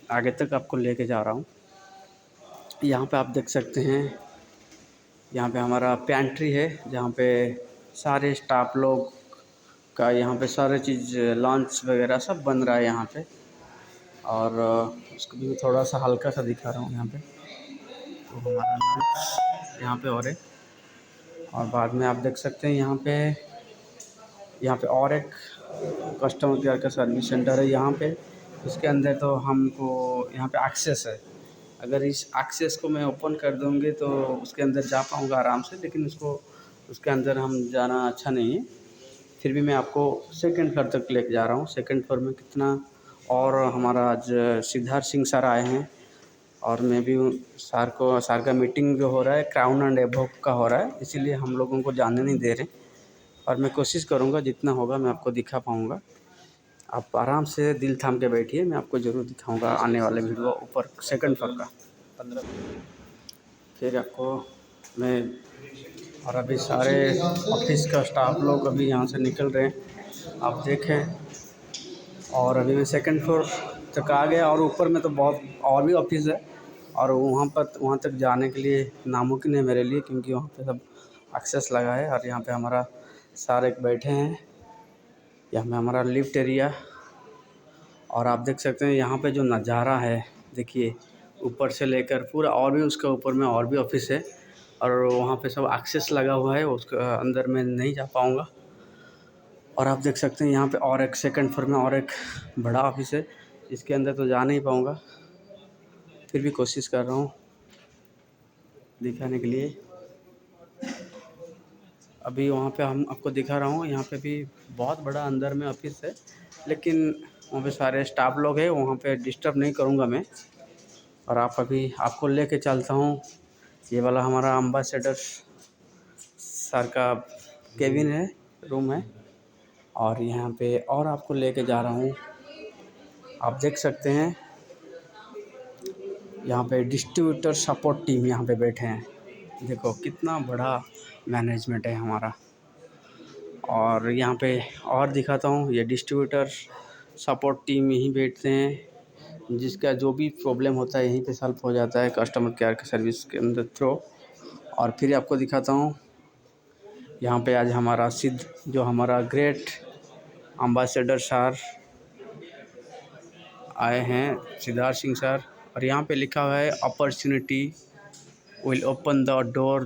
आगे तक आपको लेके जा रहा हूँ। यहाँ पे आप देख सकते हैं, यहाँ पे हमारा पैंट्री है जहाँ पे सारे स्टाफ लोग का यहाँ पे सारे चीज़ लंच वगैरह सब बन रहा है यहाँ पे। और उसको भी थोड़ा सा हल्का सा दिखा रहा हूँ यहाँ पे। तो हमारा लंच यहाँ पे और है, और बाद में आप देख सकते हैं यहाँ पे और एक कस्टमर केयर का सर्विस सेंटर है यहाँ पे। इसके अंदर तो हमको यहाँ पे एक्सेस है। अगर इस एक्सेस को मैं ओपन कर दूँगी तो उसके अंदर जा पाऊँगा आराम से, लेकिन उसके अंदर हम जाना अच्छा नहीं है। फिर भी मैं आपको सेकंड फ्लोर तक लेके जा रहा हूँ। सेकंड फ्लोर में कितना, और हमारा आज सिद्धार्थ सिंह सर आए हैं, और मैं भी सर का मीटिंग जो हो रहा है क्राउन एंड एबोव का हो रहा है, इसीलिए हम लोगों को जाने नहीं दे रहे। और मैं कोशिश करूँगा जितना होगा मैं आपको दिखा पाऊँगा। आप आराम से दिल थाम के बैठिए, मैं आपको ज़रूर दिखाऊँगा आने वाले वीडियो ऊपर सेकंड फ्लोर का। फिर आपको मैं, और अभी सारे ऑफिस का स्टाफ लोग अभी यहाँ से निकल रहे हैं, आप देखें। और अभी मैं सेकंड फ्लोर तक आ गया, और ऊपर में तो बहुत और भी ऑफिस है, और वहाँ तक जाने के लिए नामुमकिन है मेरे लिए, क्योंकि वहाँ पे सब एक्सेस लगा है। और यहाँ पे हमारा सर एक बैठे हैं, यहाँ पे हमारा लिफ्ट एरिया। और आप देख सकते हैं यहाँ पे जो नज़ारा है, देखिए ऊपर से लेकर पूरा, और भी उसके ऊपर में और भी ऑफिस है, और वहाँ पे सब एक्सेस लगा हुआ है, उसके अंदर मैं नहीं जा पाऊँगा। और आप देख सकते हैं यहाँ पे और एक सेकंड फ्लोर में और एक बड़ा ऑफिस है, इसके अंदर तो जा नहीं पाऊँगा, फिर भी कोशिश कर रहा हूँ दिखाने के लिए। अभी वहाँ पे हम आपको दिखा रहा हूँ, यहाँ पे भी बहुत बड़ा अंदर में ऑफिस है, लेकिन वहाँ पे सारे स्टाफ लोग हैं, वहाँ पे डिस्टर्ब नहीं करूँगा मैं। और आपको लेके चलता हूँ, ये वाला हमारा एम्बेसडर सर का केबिन है, रूम है। और यहाँ पे और आपको लेके जा रहा हूँ, आप देख सकते हैं यहाँ पे डिस्ट्रीब्यूटर सपोर्ट टीम यहाँ पे बैठे हैं। देखो कितना बड़ा मैनेजमेंट है हमारा। और यहाँ पे और दिखाता हूँ, ये डिस्ट्रीब्यूटर सपोर्ट टीम यहीं बैठते हैं, जिसका जो भी प्रॉब्लम होता है यहीं पे सॉल्व हो जाता है कस्टमर केयर के सर्विस के अंदर थ्रू। और फिर आपको दिखाता हूँ, यहाँ पे आज जो हमारा ग्रेट एम्बेसडर सर आए हैं, सिद्धार्थ सिंह सर। और यहाँ पे लिखा हुआ है opportunity will open the door